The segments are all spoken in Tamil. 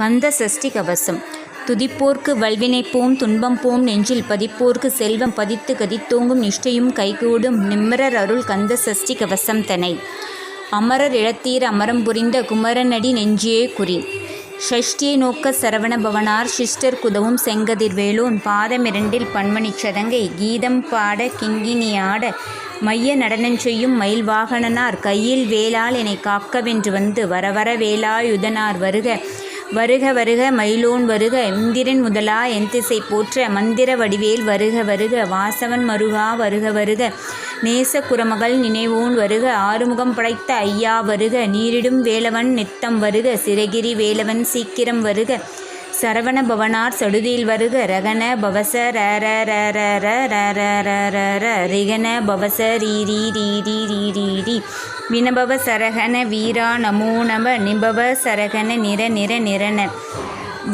கந்த சஷ்டி கவசம். துதிப்போர்க்கு வல்வினை போம் துன்பம் போம் நெஞ்சில் பதிப்போர்க்கு செல்வம் பதித்து கதித்தோங்கும் நிஷ்டையும் கைகூடும் நிம்மரர் அருள் கந்த சஷ்டி கவசம் தனை. அமரர் இழத்தீர் அமரம் புரிந்த குமரனடி நெஞ்சே குறி. ஷஷ்டியை நோக்க சரவண பவனார் சிஷ்டர் குதவும் செங்கதிர் வேலோன் பாதமிரண்டில் பன்மணிச் சதங்கை கீதம் பாட கிங்கினியாட மைய நடனஞ்செய்யும் மயில் வாகனனார் கையில் வேலால் என்னை காக்கவென்று வந்து வரவர வேலாயுதனார் வருக வருக வருக மயிலோன் வருக இந்திரன் முதலா எந்திசை போற்ற மந்திர வடிவேல் வருக வருக வாசவன் மருகா வருக வருக நேச குரமகள் நினைவோன் வருக ஆறுமுகம் படைத்த ஐயா வருக நீரிடும் வேலவன் நித்தம் வருக சிறகிரி வேலவன் சீக்கிரம் வருக சரவண பவனார் சடுதியில் வருக ரகன பவச ர ர ர ர ர ர ர ர ர ரிகன பவச ரீ ரீ ரீ ரீ ரீ ரீ ரீ வினபவ சரகன வீரா நமோ நம நிபவ சரகன நிற நிற நிறன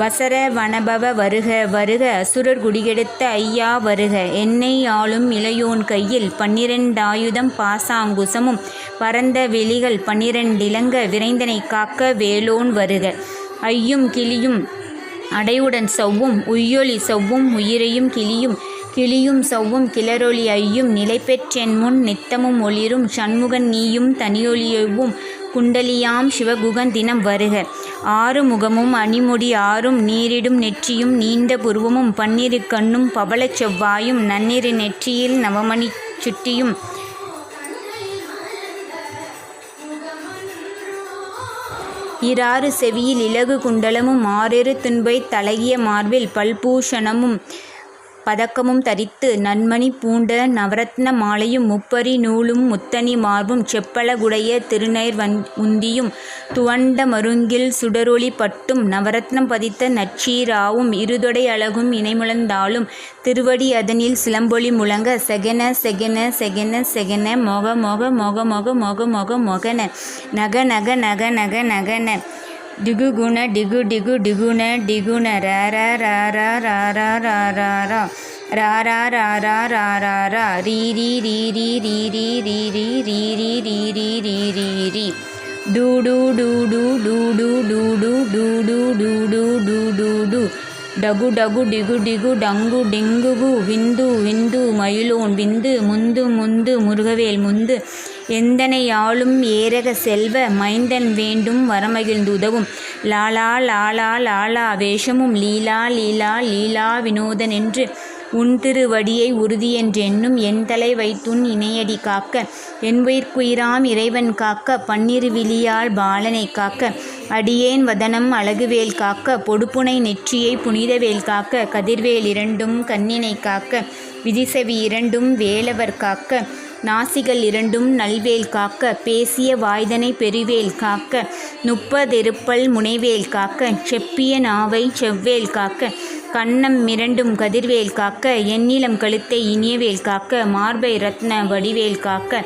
வசர வனபவ வருக வருக அசுரர் குடிகெடுத்த ஐயா வருக என்னை ஆளும் இளையோன் கையில் 12 ஆயுதம் பாசாங்குசமும் பரந்த வெளிகள் 12 இலங்க விரைந்தனை காக்க வேலோன் வருக ஐயும் கிளியும் அடையுடன் சவ்வும் உய்யொலி சவ்வும் உயிரையும் கிளியும் சவ்வும் கிளரொலி ஐயும் நிலை பெற்றென் முன் நித்தமும் ஒளிரும் சண்முகன் நீயும் தனியொலியவும் குண்டலியாம் சிவகுகன் தினம் வருக ஆறு முகமும் அணிமுடி ஆறும் நீரிடும் நெற்றியும் நீண்ட புருவமும் 12 கண்ணும் பவளச் செவ்வாயும் நன்னிரு நெற்றியில் நவமணி சுட்டியும் இராறு செவியில் இலகு குண்டலமும் 6 துன்பை தலகிய மார்பில் பல்பூஷணமும் பதக்கமும் தரித்து நன்மணி பூண்ட நவரத்ன மாலையும் முப்பரி நூலும் முத்தணி மார்பும் செப்பலகுடைய திருநைர் உந்தியும் துவண்ட மருங்கில் சுடரொளி பட்டும் நவரத்னம் பதித்த நச்சீராவும் இருதொடை அழகும் இணைமுழந்தாலும் திருவடி அதனில் சிலம்பொலி முழங்க செகன செகன செகன செகன மொக மொக மொக மொக மொக மொக மொகன நக நக நக நக நகன டிகுகுண டிகு டிகு டிகுண டிகுண ர ர ர ர ர ர ர ர ர ர ர ர ர ர ர ரீ ரீ ரீ ரீ ரீ ரீ ரீ ரீ ரீ ரீ ரீ ரீ ரீ ரீ ரீ டு டு டு டு டு டு டு டு டு டு டு டு டு டு டு டகு டகு டிகு டிகு டங்கு டிங்குகு விந்து விந்து மயிலோன் விந்து முந்து முந்து முருகவேல் முந்து எந்தனை ஆளும் ஏரக செல்வ மைந்தன் வேண்டும் வரமகிழ்ந்து உதவும் லாலா லாலா லாலா வேஷமும் லீலா லீலா லீலா வினோதன் என்று உன் திருவடியை உறுதியென்றென்னும் என் தலை வைத்துன் இணையடி காக்க என் உயிர்க்குயிராம் இறைவன் காக்க 12 விழியால் பாலனை காக்க அடியேன் வதனம் அழகுவேல் காக்க பொடுப்புனை நெற்றியை புனிதவேல் காக்க கதிர்வேல் 2 கண்ணினை காக்க விதிசெவி 2 வேலவர் காக்க நாசிகள் 2 நல்வேல் காக்க பேசிய வாய்தனை பெருவேல் காக்க 30 இருப்பல் முனைவேல் காக்க செப்பிய நாவை செவ்வேல் காக்க கன்னம் 2 கதிர்வேல் காக்க எண்ணிலம் கழுத்தை இனியவேல் காக்க மார்பை ரத்ன வடிவேல் காக்க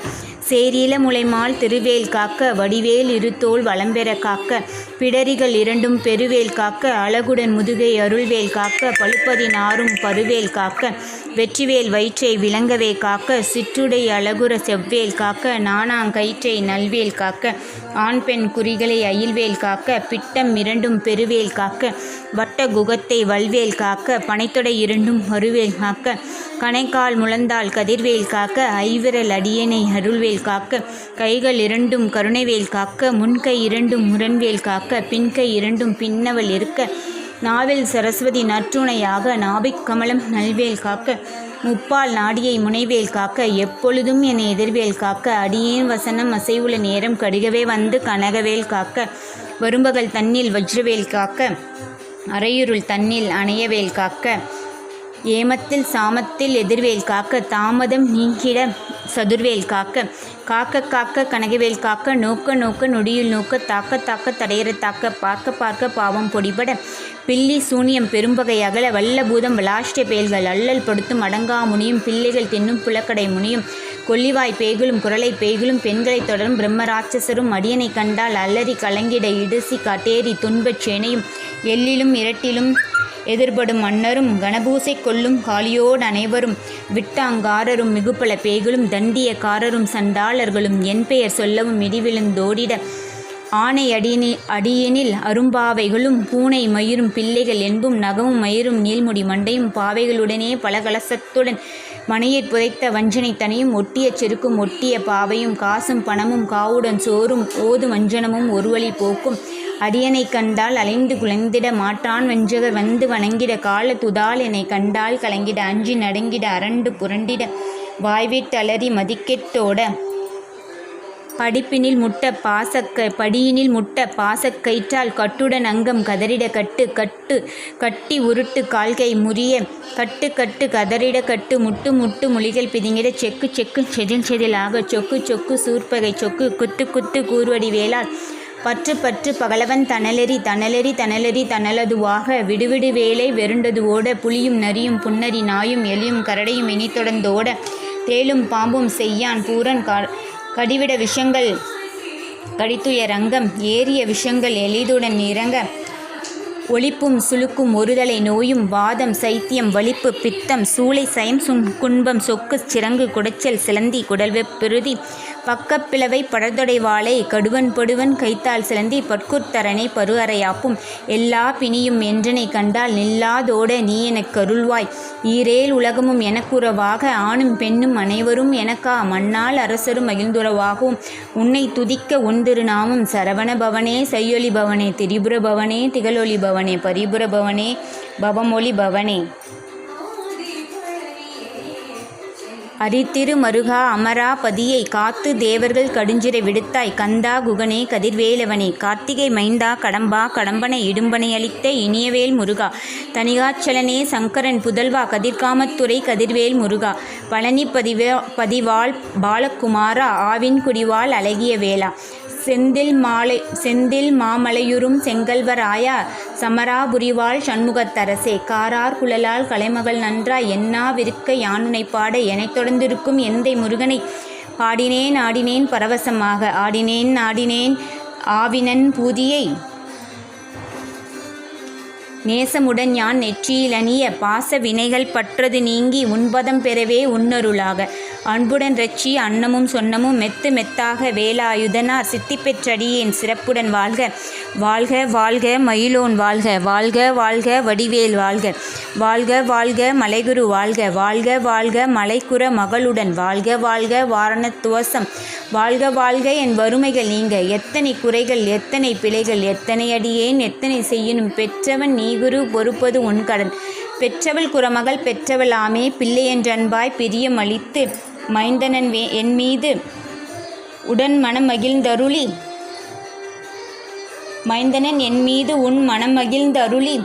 சேரில முளைமால் திருவேல் காக்க வடிவேல் இருத்தோள் வளம்பெற காக்க பிடரிகள் 2 பெருவேல் காக்க அழகுடன் முதுகை அருள்வேல் காக்க பழுப்பதி நாரும் பருவேல் காக்க வெற்றிவேல் வயிற்றை விளங்கவே காக்க சிற்றுடை அழகுற செவ்வேல் காக்க நாணாங்கயிற்றை நல்வேல் காக்க ஆண் பெண் குறிகளை அயில்வேல் காக்க பிட்டம் 2 பெருவேல் காக்க வட்ட குகத்தை வல்வேல் காக்க பனைத்தொடை 2 மறுவேல் காக்க கணைக்கால் முழந்தால் கதிர்வேல் காக்க ஐவிரல் அடியனை அருள்வேல் காக்க கைகள் 2 கருணைவேல் காக்க முன்கை 2 முரண்வேல் காக்க பின்கை 2 பின்னவள் இருக்க நாவில் சரஸ்வதி நற்றுணையாக நாபிக் கமலம் நல்வேல் காக்க முப்பால் நாடியை முனைவேல் காக்க எப்பொழுதும் என்னை எதிர்வேல் காக்க அடியேன் வசனம் அசைவுள்ள நேரம் கடுகவே வந்து கனகவேல் காக்க வரும்பகல் தன்னில் வஜ்ரவேல் காக்க அரையுருள் தன்னில் அணையவேல் காக்க ஏமத்தில் சாமத்தில் எதிர்வேல் காக்க தாமதம் நீங்கிட சதுர்வேல் காக்க காக்க காக்க கனகவேல் காக்க நோக்க நோக்க நொடியில் நோக்க தாக்க தாக்க தடையற தாக்க பார்க்க பார்க்க பாவம் பொடிபட பில்லி சூனியம் பெரும்பகை அகல வல்ல பூதம் விளாஷ்ட பேல்கள் அல்லல் படுத்தும் அடங்கா முனியும் பிள்ளைகள் தின்னும் புலக்கடை முனியும் கொல்லிவாய் பேய்களும் குரலை பேய்களும் பெண்களை தொடரும் பிரம்மராட்சசரும் அடியனை கண்டால் அல்லறி கலங்கிட இடுசி காட்டேரி துன்பச் சேனையும் எல்லிலும் இரட்டிலும் எதிர்படும் மன்னரும் கணபூசை கொல்லும் காளியோடு அனைவரும் விட்டாங்காரரும் மிகுப்பல பேய்களும் தண்டியக்காரரும் சண்டாளர்களும் என் பெயர் சொல்லவும் இடிவிழுந்தோடிட ஆனை அடியினில் அரும்பாவைகளும் பூனை மயிரும் பிள்ளைகள் என்பும் நகமும் மயிரும் நீள்முடி மண்டையும் பாவைகளுடனே பல கலசத்துடன் மனையிற் புதைத்த வஞ்சனை தனியும் ஒட்டிய செருக்கும் ஒட்டிய பாவையும் காசும் பணமும் காவுடன் சோறும் ஓது வஞ்சனமும் ஒருவழி போக்கும் அடியனைக் கண்டால் அலைந்து குலைந்திட மாட்டான் வஞ்சகர் வந்து வணங்கிட கால துதால் என்னை கண்டால் கலங்கிட அஞ்சி நடுங்கிட அரண்டு புரண்டிட வாய்விட்டு அலறி மதிக்கெட்டோட படியினில் முட்ட பாசக்கயிற்றால் கட்டுடன் அங்கம் கதறிட கட்டி உருட்டு கால்கை முறிய கட்டு கதறிட கட்டு முட்டு மொழிகள் பிதுங்கிட செக்கு செதில் சொக்கு சூர்பகை சொக்கு குத்து கூர்வடி வேளால் பற்று பகலவன் தணலெறி தணலதுவாக விடுவிடு வேலை வெருண்டது ஓட புலியும் நரியும் புன்னரி நாயும் எலியும் கரடையும் இனி தொடர்ந்தோட தேளும் பாம்பும் செய்யான் பூரன் கடிவிட விஷங்கள் கடித்துய ரங்கம் ஏறிய விஷங்கள் எளிதுடன் இறங்க ஒளிப்பும் சுளுக்கும் ஒருதலை நோயும் வாதம் சைத்தியம் வலிப்பு பித்தம் சூளை சயம் குன்பம் சொக்கு சிறங்கு குடைச்சல் சிலந்தி குடல்வெப்பிருதி பக்கப்பிளவை படர்தொடை வாளை கடுவன் கைத்தால் சிலந்தி பட்குத்தரனை பரு அறையாப்பும் எல்லா பிணியும் என்றனை கண்டால் நில்லாதோட நீ எனக்கு அருள்வாய் ஈரேல் உலகமும் எனக்குறவாக ஆணும் பெண்ணும் அனைவரும் எனக்கா மண்ணால் அரசரும் மகிழ்ந்துறவாகவும் உன்னை துதிக்க உன் திருநாமம் சரவண பவனே செய்யொலி பவனே திரிபுர பவனே திகழொலி பவனே பரிபுர பவனே பவமொழி பவனே அரித்திரு மருகா அமராபதியை காத்து தேவர்கள் கடுஞ்சிறை விடுத்தாய் கந்தா குகனே கதிர்வேலவனே கார்த்திகை மைந்தா கடம்பனை இடும்பனை அளித்த இனியவேல் முருகா தனிகாச்சலனே சங்கரன் புதல்வா கதிர்காமத்துறை கதிர்வேல் முருகா பழனி பதிவாள் பாலகுமாரா ஆவின் குடிவாள் அழகிய வேளா செந்தில் மாமலையுறும் செங்கல்வராயா சமராபுரிவாள் சண்முகத்தரசே காரார் குழலால் கலைமகள் நன்றாய் என்னா விருக்க யானுனை பாட எனைத் தொடர்ந்திருக்கும் எந்தை முருகனை பாடினேன் ஆடினேன் பரவசமாக ஆடினேன் ஆவினன் பூதியை நேசமுடன் யான் நெற்றியில் அணிய பாச வினைகள் பற்றது நீங்கி உன்பதம் பெறவே உன்னருளாக அன்புடன் ரட்சி அன்னமும் சொன்னமும் மெத்தாக வேலாயுதனார் சித்தி பெற்றடியேன் சிறப்புடன் வாழ்க மயிலோன் வாழ்க வடிவேல் வாழ்க மலைகுரு வாழ்க மலைக்குற மகளுடன் வாழ்க வாரணத்துவசம் வாழ்க என் வறுமைகள் நீங்க எத்தனை குறைகள் எத்தனை பிழைகள் எத்தனை அடியேன் எத்தனை செய்யணும் பெற்றவன் நீ குரு பொறுப்பது உன் கடன் பெற்றவள் குறமகள் பெற்றவள் ஆமே பிள்ளை என்றன்பாய் பிரியம் அளித்து மைந்தனன் என் மீது உடன் மனம் மகிழ்ந்தருளி உன் மனம் மகிழ்ந்தருளி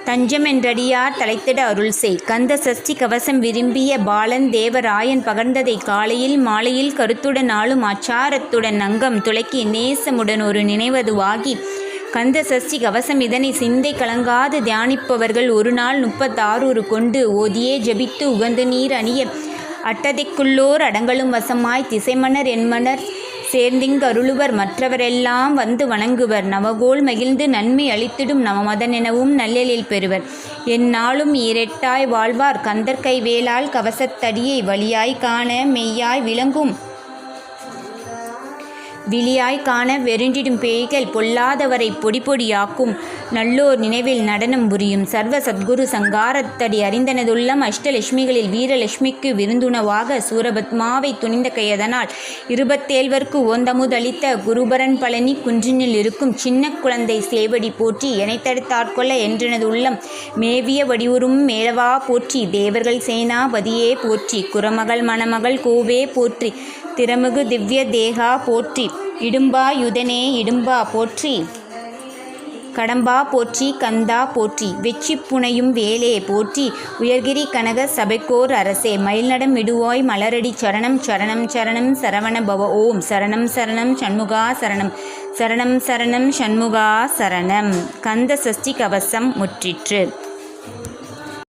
தஞ்சமென்றடியார் தலைத்திட அருள் செய் கந்த சஷ்டி கவசம் விரும்பிய பாலன் தேவராயன் பகர்ந்ததை காலையில் மாலையில் கருத்துடன் ஆளும் ஆச்சாரத்துடன் அங்கம் துளக்கி நேசமுடன் ஒரு நினைவதுவாகி கந்த சஷ்டி கவசம் இதனை சிந்தை கலங்காது தியானிப்பவர்கள் ஒரு நாள் 36 கொண்டு ஓதியே ஜபித்து உகந்து நீர் அணிய அட்டதைக்குள்ளோர் அடங்கலும் வசமாய் திசைமன்னர் என்மன்னர் சேர்ந்திங்கருளுவர் மற்றவரெல்லாம் வந்து வணங்குவர் நவகோள் மகிழ்ந்து நன்மை அளித்திடும் நவமதன் எனவும் நல்லெழில் பெறுவர் எந்நாளும் ஈரெட்டாய் வாழ்வார் கந்தற்கை வேளால் கவசத்தடியை வலியாய் காண மெய்யாய் விளங்கும் விழியாய் காண வெருண்டிடும் பேய்கள் பொல்லாதவரை பொடியாக்கும் நல்லோர் நினைவில் நடனம் புரியும் சர்வ சத்குரு சங்காரத்தடி அறிந்தனதுள்ளம் அஷ்டலட்சுமிகளில் வீரலட்சுமிக்கு விருந்துணவாக சூரபத்மாவை துணிந்த கையதனால் 27 ஓந்தமுதளித்த குருபரன் பழனி குன்றினில் இருக்கும் சின்ன குழந்தை சேவடி போற்றி எனைத்தடுத்தாட்கொள்ள என்றனது உள்ளம் மேவிய வடிவுறும் மேலவா போற்றி தேவர்கள் சேனாபதியே போற்றி குரமகள் மணமகள் கோவே போற்றி திறமுகு திவ்ய தேகா போற்றி இடும்பா யுதனே இடும்பா போற்றி கடம்பா போற்றி கந்தா போற்றி வெச்சி புனையும் வேலே போற்றி உயர்கிரி கனக சபைக்கோர் அரசே மயில்நடம் இடுவாய் மலரடி சரணம் சரவண பவ ஓம் சரணம் சண்முகா சரணம் சண்முகா சரணம் கந்த சஷ்டி கவசம் முற்றிற்று.